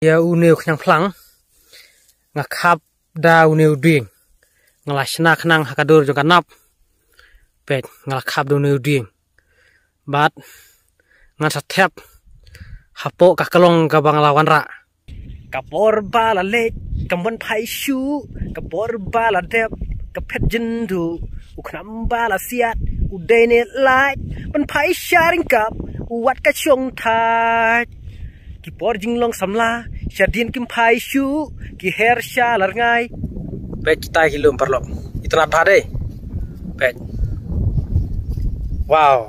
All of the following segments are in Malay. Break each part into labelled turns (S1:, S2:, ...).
S1: ya uneu knyang plang ngakap da uneu ding ngalashna khnang hakadur jo kanap pet ngalakap da uneu ding bat ngan sathep hapo kakalong kabang lawan ra kapor bala le kamban phai shu kapor bala dep kapet jendu uknam bala siat udene light ban phai sharing kap wat ka chong thai ki por jinglong samla shadin kim phai shu ki her sha lar ngai pet tai hilum parlok itna thade pet wow.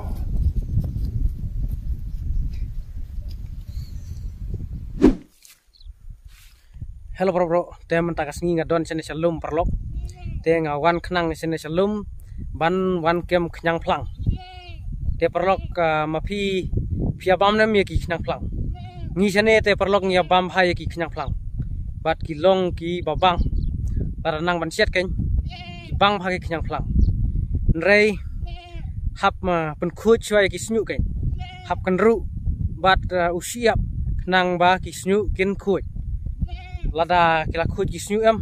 S1: Hello bro, te mentakas ngi ngadon sene shalom parlok. Te ngawan khnang sene shalom ban wan kem knyang plang. Te parlok mapi piabam nam ye ki knyang plang. Ngi sene te parlok ngi bam ha ye ki knyang plang. Bat ki long ki babang. Paranang ban siat ken. Ki bang ha ki knyang plang. Nrei hap ma pen khuj chwa ki snyu ken. Hap kan ru bat usiap khnang ba ki snyu kin khuj. Lada kila khuj ki snyu em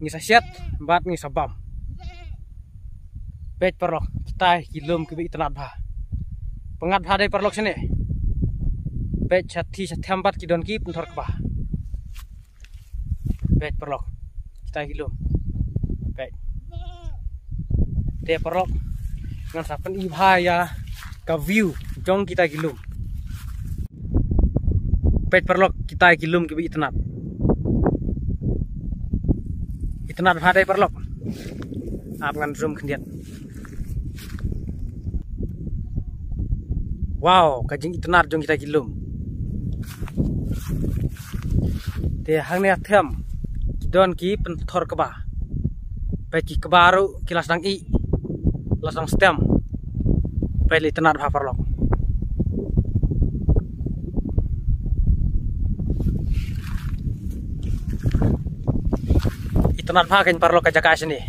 S1: ngi sasyat bat ngi sabam pet parlok tai kilom ki itnat bha pengat bha dai parlok sene pet chathi sathambat ki don ki punthor ka pet parlok tai kilom pet te parlok ngan sapen i bha ya ka view jong kita kilom pet parlok kita kilom ki itnat itnat bha dai parlok ap ngan zoom khndiat wow kajing itnat jong kita kilum te hangne athem don ki penthor kaba peki kabaru kilas dang i lasang stem peli itnat bha parlok itnat bha ken parlok kajaka sini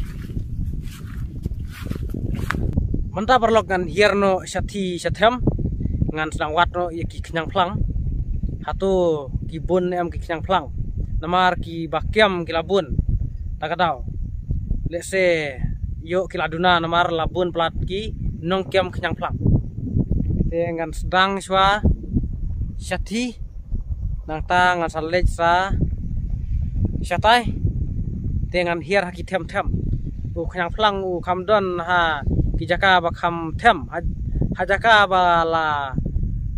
S1: manta parlok ngan hierno sathi sathem ngan sedang wat no ki knyang plang hatu ki bun em ki knyang plang namar ki bakyam ki labun takadau lese yo ki laduna namar labun plat ki nong kem knyang plang te ngan sedang swa sathi nang ta ngan salej sa satai te ngan hier ki them them u knyang plang u kamdon ha ki jaka ba kham them ha jaka ba la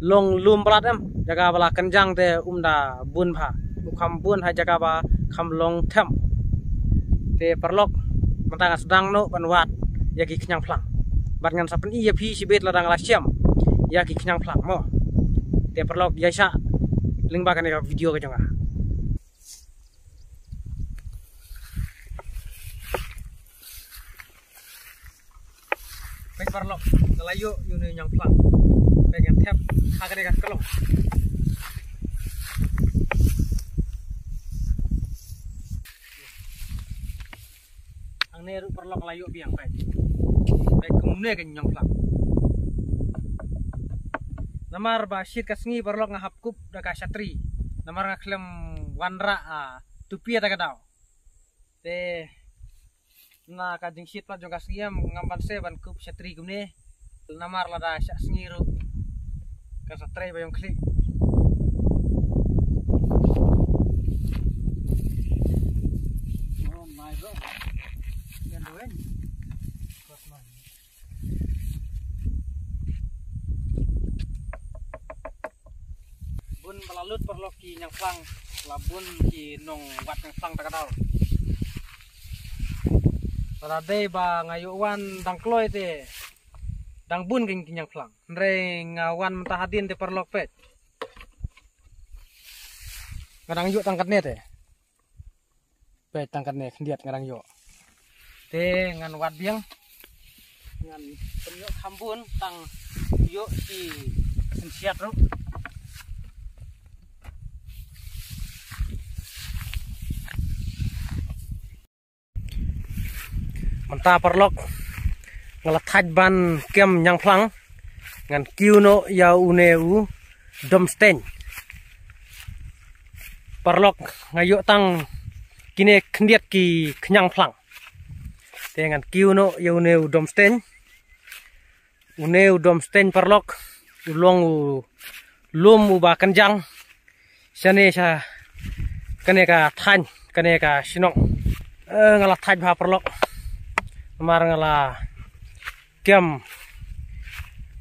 S1: long lum plat em jaga bala kenjang te umda bun bha kham bun ha jaga ba kham long them te parlok mentang sedang no banwat ya ki knyang plang bat ngan sapen iya phi sibet ladang la siam ya ki knyang plang mo te parlok ya sha lingba kan video ka jonga pek parlok dalayo yunu nyang plang pengen tap agak dekat kelong ang neru perlok layu biang pek kemune kan nyong plang namar basit kasngi perlok ngahap kup daka syatri namar ngaklem wanra tupi ta kadau te na kajing sit plat jong kasngiam ngamban se ban kup syatri kumne namar lada syak sngiru kasat tray bayong klik oh my god yan doen kot man bun balalut perlok ki nyang plang labun ki nong wat nyang plang takadal salade ba ngayuan dangkloy te dang bun king kinyang plang nre ngawan mentahadin te perlok pet ngadang yuk tangkat ne te pet tangkat ne khndiat ngadang yuk te ngan wat biang ngan penyuk khambun tang yuk ki sensiat ru menta perlok ngelathaj ban kem nyang plang ngan kiu no ya uneu dom sten parlok ngayuk tang kini kendiat ki kenyang plang dengan kiu no ya uneu domsten parlok ulong lum uba kenjang sane sa kane ka than kane ka sinong ngala thaj bha parlok mar ngala kem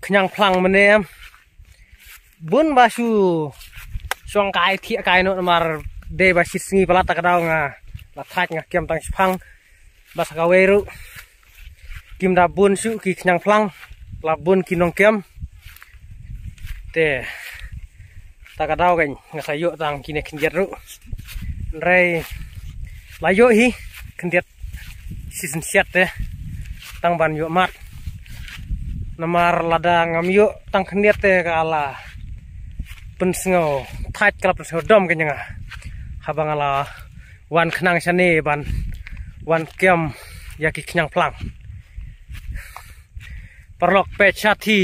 S1: kenyang plang menem bun basu song kai thia kai no mar de ba sisngi pala ta kadau nga la thaj nga kem tang phang bas ka weru kim da bun su ki kenyang plang la bun ki nong kem te ta kadau kan nga sayo tang kine khinjet ru rei la yo hi khinjet season set te tang ban yo mat namar lada ngam yo tang khinjet te kala pensngo thaj kala pensngo dom kenyanga habang ala wan khnang sane ban wan kem yaki kenyang plang parlok pe chathi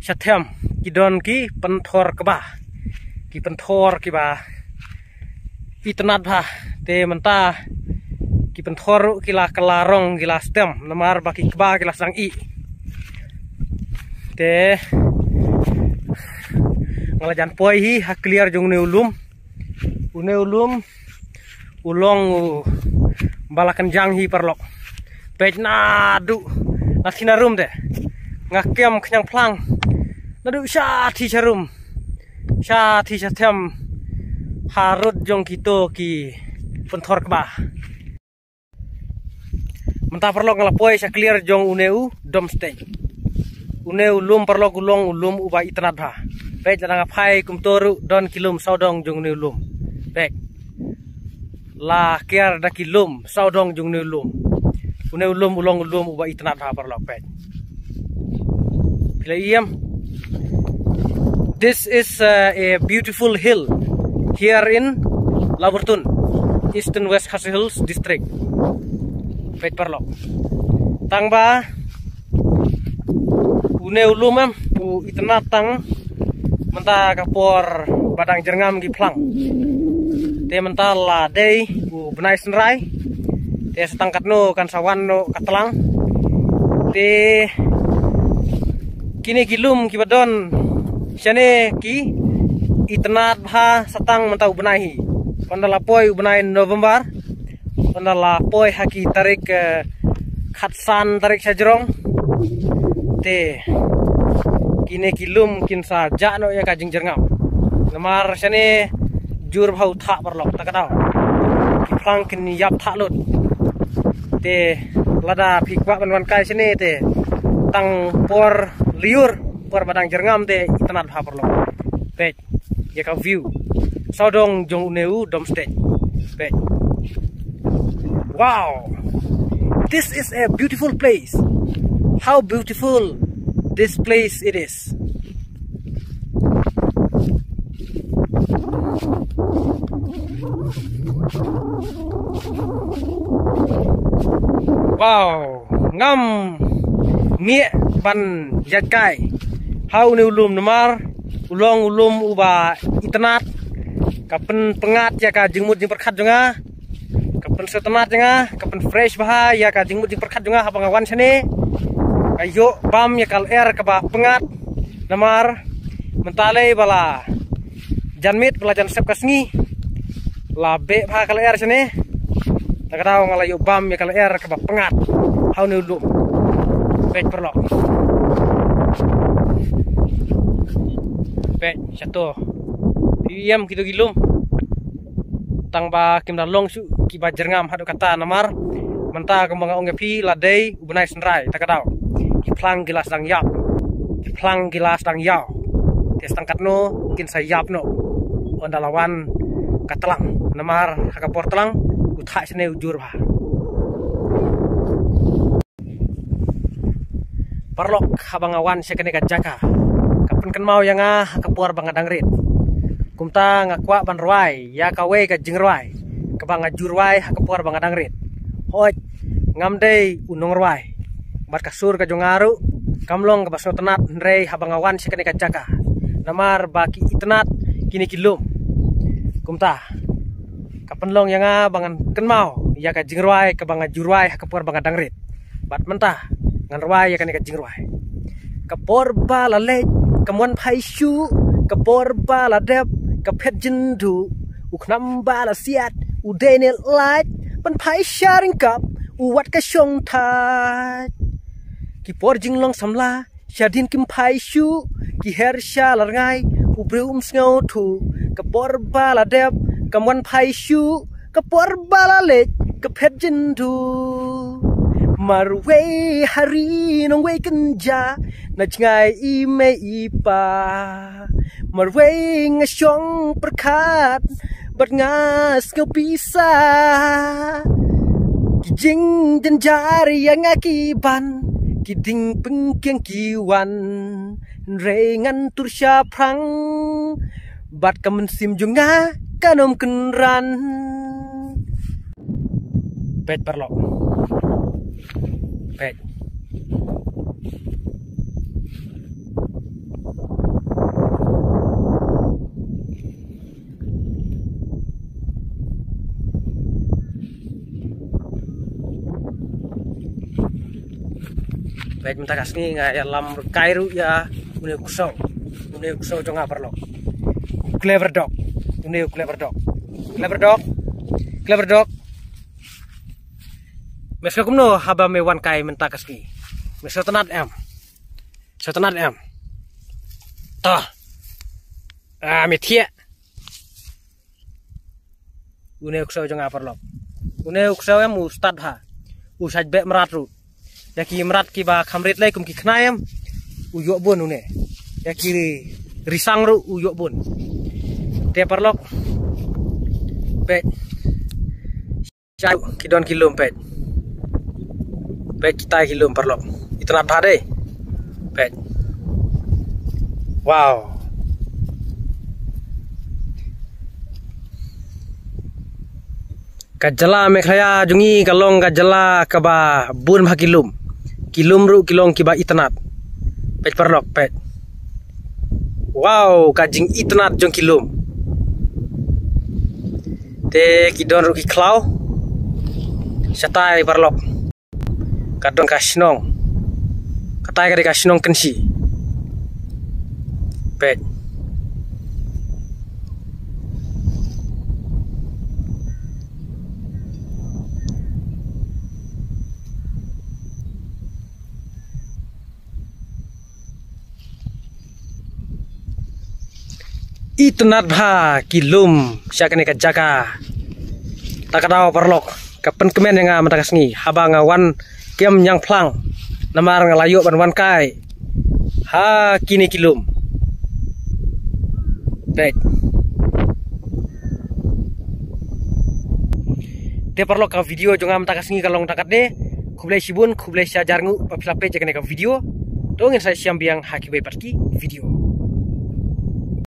S1: chathem kidon ki penthor keba ki penthor ki ba itnat bha te menta ki penthor kila kelarong kila stem namar baki keba kila sang i te ngalajan poi hi ha clear jong neulum ulong balakan jang hi parlok pej nadu nathina rum te ngakem kenyang plang nadu sha thi chathem harut jong kito ki penthor kba menta parlok ngala poi sa clear jong uneu domstay uneu lum parlok ulum uba itnat bha pej langa phai kumtoru don kilum saudong jong neu lum pej la kiar da kilum saudong jong neu lum uneu lum ulum uba itnat bha parlok pej piliam. This is a beautiful hill here in Laburtun, Eastern West Khasi Hills district. Pej parlok tangba uneu lumam u itnat tang menta kapor badang jerngam gi plang te menta la dei u benai senrai te setangkat no kan sawan no katlang te kini kilum ki badon sane ki itnat bha satang menta u benai pandala poi u benai November pandala poi haki tarik khatsan tarik sajrong te kine kilum kin sa jano ya ka jingjerngam namar sane jur bhau tha parlok takadau ki phang kin yap tha lut te lada phikwa banwan kai sane te tang por liur por badang jerngam te itnat bha parlok pej ya ka view saudong jong uneu domstay pej wow, this is a beautiful place. How beautiful this place it is. Wow, ngam ngie ban yakai. How ni ulum namar ulum uba itnat kapen pengat ya ka jingmut jing perkhat jonga kapen setenat jonga kapen fresh bah ya ka jingmut jing perkhat jonga habang awan sane ayo bam ya kal air ka ba pengat namar mentale bala janmit bala jan sep kasngi labe bah kal air sane takadau ngala yo bam ya kal air ka ba pengat how ni ulum pej perlok pej satu piam gitu gilum tangba kim long su ki ba jerngam hadu kata namar menta kembang onge pi ladei ubnai senrai takadau ki plang gilas dang yap ki plang gilas dang yaw tes tangkat no kin sa yap no ondalawan katlang namar hakapor telang utha sene ujur ba parlok habang awan sekene ka jaka kapen kan mau yang hakapor bangadang rit kumta ngakwa ban ruai ya kawe ka jingruai ka bang ajurwai hakapor bangadang rit hoj ngamdei unong ruai bat kasur ka jongaru kamlong ka basno tenat ndrei habang awan sekene ka jaka namar baki itnat kini kilum kumta kapan long yang bangan kenmau ya ka jingruai ka banga juruai kapor banga dangrit bat mentah ngan ruai ya kan ka jingruai kapor bala le kamwan phai shu kapor bala dep kapet jindu uknam bala siat udenel light pan phai sharing kap uwat ka shong thai ki por jinglong samla shadin kim phai shu ki her shalar ngai ubrum sngo thu kapor bala dep kamwan phai shu kapor bala le kapet jindu marwe hari nong we kenja na ngai i me i pa marwe ngashong perkat bat ngas ngau pisa kijing dan jari yang akiban kiding pengkiang kiwan rengan tursya prang bat kamen sim junga kanom kenran pet perlok pet baik minta kasih nggak ya lam kairu ya une kusau jonga perlo clever dog mesko kumno haba me wan kai minta kasih mesko tenat em ta metia une kusau jonga perlo une kusau em ustad ha usaj be meratru ya ki merat ki ba khamrit lai kum ki khnayam uyok bun une ya ki risang ru uyok bun te perlok pe chai kidon kilom pe kita kilom perlok itna bhade pe wow kajala mekhaya jungi kalong kajala kaba bun kilum ru kilong kiba itnat pet perlok pet wow kajing itnat jong kilum te kidon ru ki klau satai perlok kadon kasnong katai kari kasnong kensi pet itnat bha kilum syakane ka jaga takadaw perlok kapen kemen yang matakas ngi habang wan kem yang plang namar ngalayo ban wan kai ha kini kilum baik te perlok ka video jonga matakas ngi kalong takat de khublai sibun khublai sya jarngu paplape jakane ka video dongin saya siam biang haki bai patki video